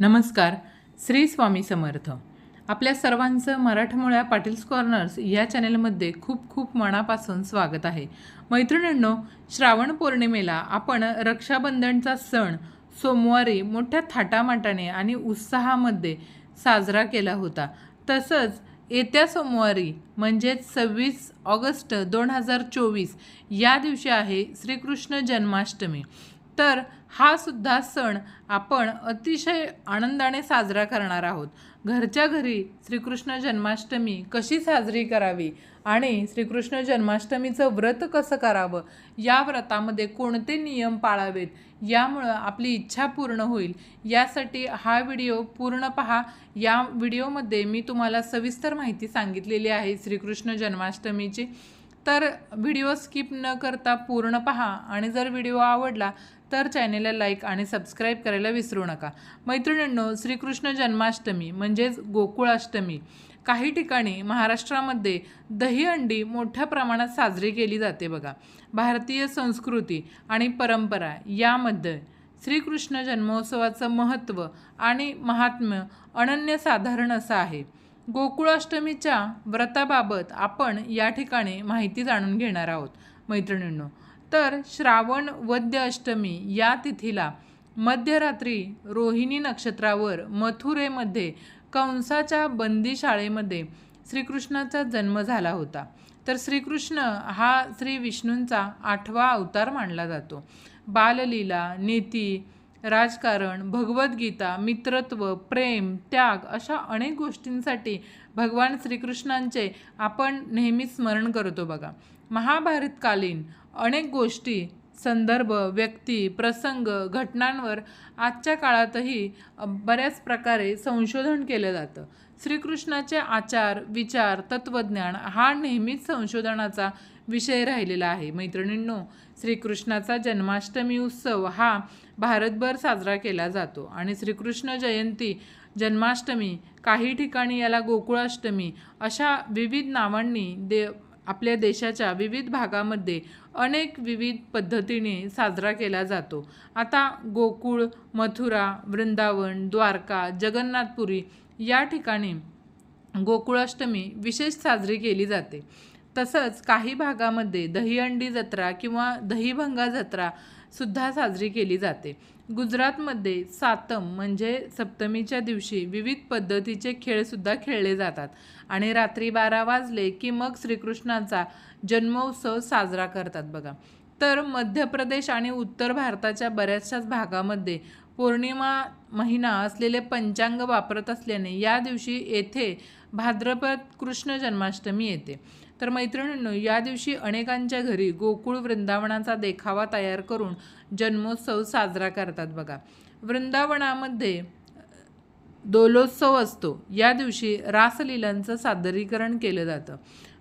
नमस्कार. श्री स्वामी समर्थ. आपल्या सर्वांचं मराठमोळ्या पाटील्स कॉर्नर्स या चॅनलमध्ये खूप खूप मनापासून स्वागत आहे. मैत्रिणींनो, श्रावण पौर्णिमेला आपण रक्षाबंधनचा सण सोमवारी मोठ्या थाटामाटाने आणि उत्साहामध्ये साजरा केला होता. तसंच येत्या सोमवारी म्हणजेच 26 ऑगस्ट 2024 या दिवशी आहे श्रीकृष्ण जन्माष्टमी. तर हा सुद्धा सण आपण अतिशय आनंदाने साजरा करणार आहोत. घरच्या घरी श्रीकृष्ण जन्माष्टमी कशी साजरी करावी आणि श्रीकृष्ण जन्माष्टमीचं व्रत कसं करावं, या व्रतामध्ये कोणते नियम पाळावेत, यामुळं आपली इच्छा पूर्ण होईल, यासाठी हा व्हिडिओ पूर्ण पहा. या व्हिडिओमध्ये मी तुम्हाला सविस्तर माहिती सांगितलेली आहे श्रीकृष्ण जन्माष्टमीची. तर व्हिडिओ स्किप न करता पूर्ण पहा आणि जर व्हिडिओ आवडला तर चॅनेलला लाईक आणि सबस्क्राईब करायला विसरू नका. मैत्रिणींनो, श्रीकृष्ण जन्माष्टमी म्हणजेच गोकुळाष्टमी काही ठिकाणी महाराष्ट्रामध्ये दहीहंडी मोठ्या प्रमाणात साजरी केली जाते बघा. भारतीय संस्कृती आणि परंपरा यामध्ये श्रीकृष्ण जन्मोत्सवाचं महत्त्व आणि महात्म्य अनन्यसाधारण असं आहे. गोकुळाष्टमीच्या व्रताबाबत आपण या ठिकाणी माहिती जाणून घेणार आहोत मैत्रिणींनो. तर श्रावण वद्य अष्टमी या तिथीला मध्यरात्री रोहिणी नक्षत्रावर मथुरेमध्ये कंसाच्या बंदीशाळेमध्ये श्रीकृष्णाचा जन्म झाला होता. तर श्रीकृष्ण हा श्री विष्णूंचा 8वा अवतार मानला जातो. बाललीला, नीती, राजकारण, भगवद्गीता, मित्रत्व, प्रेम, त्याग अशा अनेक गोष्टींसाठी भगवान श्रीकृष्णांचे आपण नेहमी स्मरण करतो बघा. महाभारतकालीन अनेक गोष्टी, संदर्भ, व्यक्ती, प्रसंग, घटनांवर आजच्या काळातही बऱ्याच प्रकारे संशोधन केलं जातं. श्रीकृष्णाचे आचार, विचार, तत्त्वज्ञान हा नेहमीच संशोधनाचा विषय राहिलेला आहे. मैत्रिणींनो, श्रीकृष्णाचा जन्माष्टमी उत्सव हा भारतभर साजरा केला जातो आणि श्रीकृष्ण जयंती, जन्माष्टमी, काही ठिकाणी याला गोकुळाष्टमी अशा विविध नावांनी आपल्या देशाच्या विविध भागामध्ये अनेक विविध पद्धतीने साजरा केला जातो. आता गोकुळ, मथुरा, वृंदावन, द्वारका, जगन्नाथपुरी या ठिकाणी गोकुळाष्टमी विशेष साजरी केली जाते. तसंच काही भागामध्ये दहीहंडी जत्रा किंवा दहीभंगा जत्रा सुद्धा साजरी केली जाते. गुजरातमध्ये सातम म्हणजे सप्तमीच्या दिवशी विविध पद्धतीचे खेळसुद्धा खेळले जातात आणि रात्री 12 वाजले की मग श्रीकृष्णाचा जन्मोत्सव साजरा करतात बघा. तर मध्य प्रदेश आणि उत्तर भारताच्या बऱ्याचशाच भागामध्ये पौर्णिमा महिना असलेले पंचांग वापरत असल्याने या दिवशी येथे भाद्रपद कृष्ण जन्माष्टमी येते. तर मैत्रिणींनो, या दिवशी अनेकांच्या घरी गोकुळ वृंदावनाचा देखावा तयार करून जन्मोत्सव साजरा करतात बघा. वृंदावनामध्ये दोलोत्सव असतो. या दिवशी रासलीलांचं सादरीकरण केलं जातं.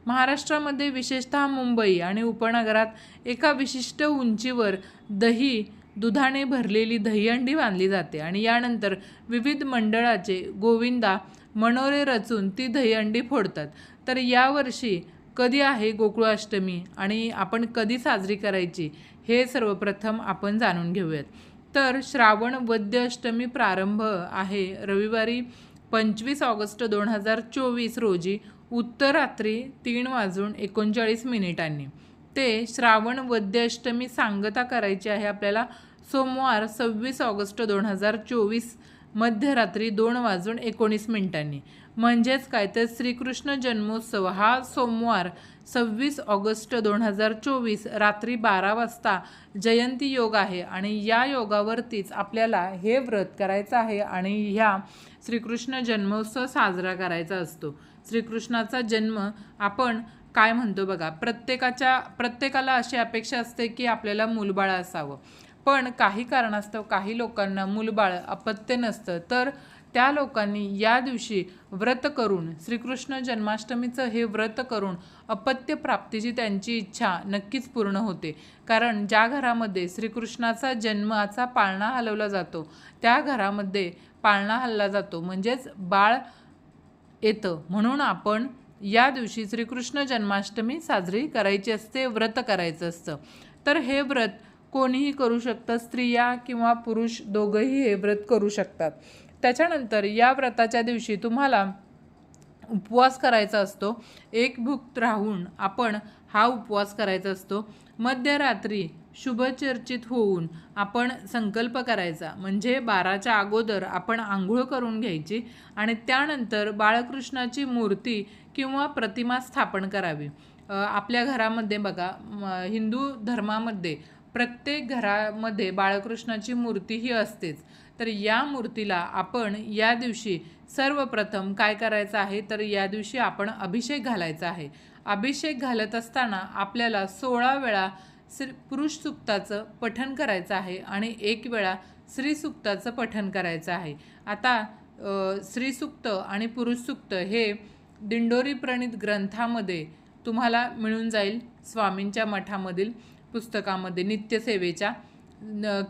महाराष्ट्रामध्ये विशेषतः मुंबई आणि उपनगरात एका विशिष्ट उंचीवर दुधाने भरलेली दहीहंडी बांधली जाते आणि यानंतर विविध मंडळाचे गोविंदा मनोरे रचून ती दहीहंडी फोडतात. तर यावर्षी कधी आहे गोकुळाष्टमी आणि आपण कधी साजरी करायची हे सर्वप्रथम आपण जाणून घेऊयात. तर श्रावण वद्य अष्टमी प्रारंभ आहे रविवारी 25 ऑगस्ट 2024 रोजी उत्तरात्री 3:39 ते श्रावण वद्य अष्टमी सांगता करायची आहे आपल्याला सोमवार 26 ऑगस्ट 2024 मध्यरात्री 2:19 म्हणजेच काय तर श्रीकृष्ण जन्मोत्सव हा सोमवार 26 ऑगस्ट 2024 रात्री 12 वाजता जयंती योग आहे आणि या योगावरतीच आपल्याला हे व्रत करायचं आहे आणि ह्या श्रीकृष्ण जन्मोत्सव साजरा करायचा असतो. श्रीकृष्णाचा जन्म आपण काय म्हणतो बघा, प्रत्येकाला अशी अपेक्षा असते की आपल्याला मूलबाळ असावं, पण काही कारणास्तव काही लोकांना मूलबाळ अपत्य नसतं. तर त्या लोकांनी या दिवशी व्रत करून श्रीकृष्ण जन्माष्टमीचं हे व्रत करून अपत्य प्राप्तीची त्यांची इच्छा नक्कीच पूर्ण होते. कारण ज्या घरामध्ये श्रीकृष्णाचा जन्माचा पाळणा हलवला जातो त्या घरामध्ये पाळणा हलला जातो म्हणजेच बाळ येतं. म्हणून आपण या दिवशी श्रीकृष्ण जन्माष्टमी साजरी करायची असते, व्रत करायचं असतं. तर हे व्रत कोणीही करू शकतं, स्त्रिया किंवा पुरुष दोघंही हे व्रत करू शकतात. त्याच्यानंतर या व्रताच्या दिवशी तुम्हाला उपवास करायचा असतो। एक भूक राहून आपण हा उपवास करायचा असतो। मध्यरात्री शुभचर्चित होऊन आपण संकल्प करायचा, म्हणजे 12च्या अगोदर आपण आंघोळ करून घ्यायची आणि त्यानंतर बाळकृष्णाची मूर्ती किंवा प्रतिमा स्थापन करावी। आपल्या घरामध्ये बघा, हिंदू धर्मामध्ये प्रत्येक घरामध्ये बाळकृष्णाची मूर्ती ही असतेच। तर या मूर्तीला आपण या दिवशी सर्वप्रथम काय करायचं आहे, तर या दिवशी आपण अभिषेक घालायचा आहे। अभिषेक घालत असताना आपल्याला 16 वेळा पुरुष सूक्ताचं पठण करायचं आहे आणि 1 वेळा स्त्री सूक्ताचं पठण करायचं आहे। आता स्त्री सूक्त आणि पुरुष सूक्त हे दिंडोरी प्रणीत ग्रंथामध्ये तुम्हाला मिळून जाईल, स्वामींच्या मठामधील पुस्तकामध्ये नित्यसेवेच्या,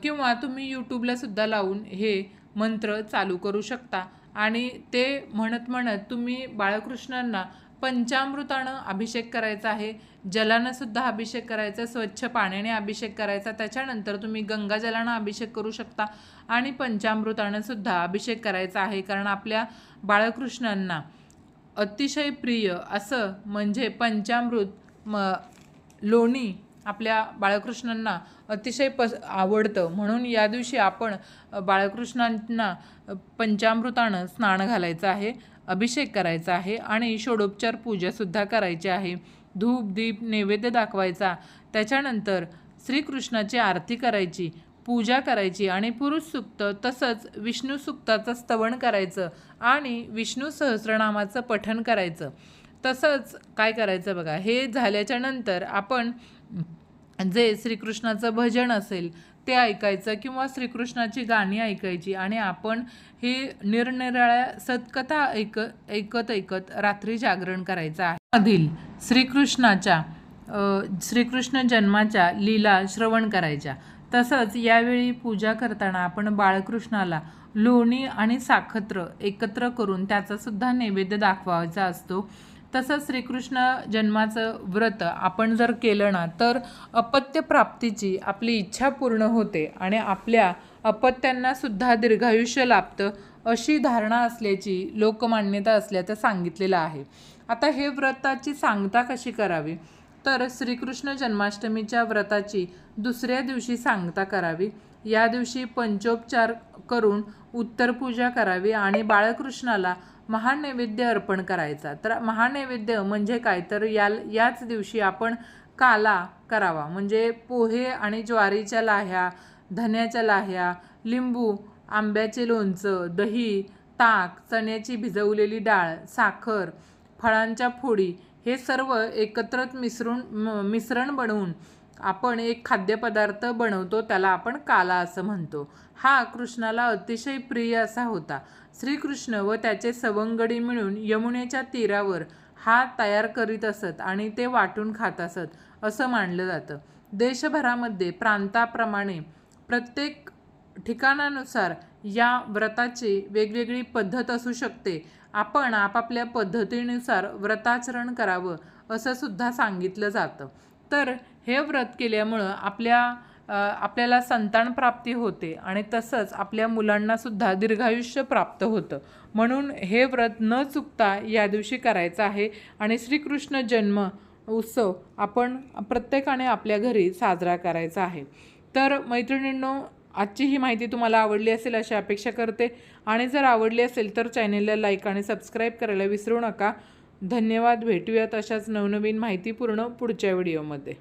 किंवा तुम्ही यूट्यूबला सुद्धा लावून हे मंत्र चालू करू शकता आणि ते म्हणत म्हणत तुम्ही बाळकृष्णांना पंचामृतानं अभिषेक करायचा आहे। जलानं सुद्धा अभिषेक करायचा, स्वच्छ पाण्याने अभिषेक करायचा। त्याच्यानंतर तुम्ही गंगाजलानं अभिषेक करू शकता आणि पंचामृतानं सुद्धा अभिषेक करायचा आहे, कारण आपल्या बाळकृष्णांना अतिशय प्रिय असं म्हणजे पंचामृत लोणी आपल्या बाळकृष्णांना अतिशय आवडतं, म्हणून या दिवशी आपण बाळकृष्णांना पंचामृतानं स्नान घालायचं आहे, अभिषेक करायचा आहे आणि षोडोपचार पूजासुद्धा करायची आहे। धूप दीप नैवेद्य दाखवायचा, त्याच्यानंतर श्रीकृष्णाची आरती करायची, पूजा करायची आणि पुरुष सूक्त तसंच विष्णू सूक्ताचं स्तवन करायचं आणि विष्णू सहस्रनामाचं पठण करायचं। तसंच काय करायचं बघा, हे झाल्याच्या नंतर आपण जे श्रीकृष्णाचं भजन असेल ते ऐकायचं किंवा श्रीकृष्णाची गाणी ऐकायची आणि आपण हे निरनिराळ्या सत्कथा ऐकत रात्री जागरण करायचं आहे। मधील श्रीकृष्ण जन्माच्या लीला श्रवण करायच्या। तसंच यावेळी पूजा करताना आपण बाळकृष्णाला लोणी आणि साखत्र एकत्र करून त्याचा सुद्धा नैवेद्य दाखवायचा असतो। तसंच श्रीकृष्ण जन्माचं व्रत आपण जर केलं ना, तर अपत्य प्राप्तीची आपली इच्छा पूर्ण होते आणि आपल्या अपत्यांना सुद्धा दीर्घायुष्य लाभतं, अशी धारणा असल्याची लोकमान्यता असल्याचं सांगितलेलं आहे। आता हे व्रताची सांगता कशी करावी, तर श्रीकृष्ण जन्माष्टमीच्या व्रताची दुसऱ्या दिवशी सांगता करावी। या दिवशी पंचोपचार करून उत्तरपूजा करावी आणि बाळकृष्णाला महानैवेद्य अर्पण करायचा। तर महानैवेद्य म्हणजे काय, तर याच दिवशी आपण काला करावा, म्हणजे पोहे आणि ज्वारीच्या लाह्या, धन्याच्या लाह्या, लिंबू, आंब्याचे लोणचं, दही, ताक, चण्याची भिजवलेली डाळ, साखर, फळांच्या फोडी हे सर्व एकत्रित मिश्रण बनवून आपण एक खाद्यपदार्थ बनवतो, त्याला आपण काला असं म्हणतो। हा कृष्णाला अतिशय प्रिय असा होता। श्रीकृष्ण व त्याचे सवंगडी मिळून यमुनेच्या तीरावर हा तयार करीत असत आणि ते वाटून खात असत असं मानलं जातं। देशभरामध्ये प्रांताप्रमाणे प्रत्येक ठिकाणानुसार या व्रताची वेगवेगळी पद्धत असू शकते। आपण आपापल्या पद्धतीनुसार व्रताचरण करावं असं सुद्धा सांगितलं जातं। तर हे व्रत केल्यामुळं आपल्याला संतान प्राप्ती होते आणि तसंच आपल्या मुलांना सुद्धा दीर्घायुष्य प्राप्त होतं, म्हणून हे व्रत न चुकता या दिवशी करायचं आहे आणि श्रीकृष्ण जन्म उत्सव आपण प्रत्येकाने आपल्या घरी साजरा करायचा आहे। तर मैत्रिणींनो, आजची ही माहिती तुम्हाला आवडली असेल अशी अपेक्षा करते आणि जर आवडली असेल तर चॅनेलला लाईक आणि सबस्क्राईब करायला विसरू नका। धन्यवाद। भेटूयात अशाच नवनवीन माहितीपूर्ण पुढच्या व्हिडिओमध्ये।